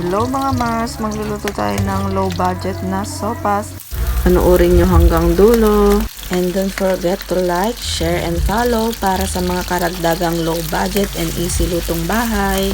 Hello mga Mars, magluluto tayo ng low budget na sopas. Panoorin nyo hanggang dulo. And don't forget to like, share, and follow para sa mga karagdagang low budget and easy lutong bahay.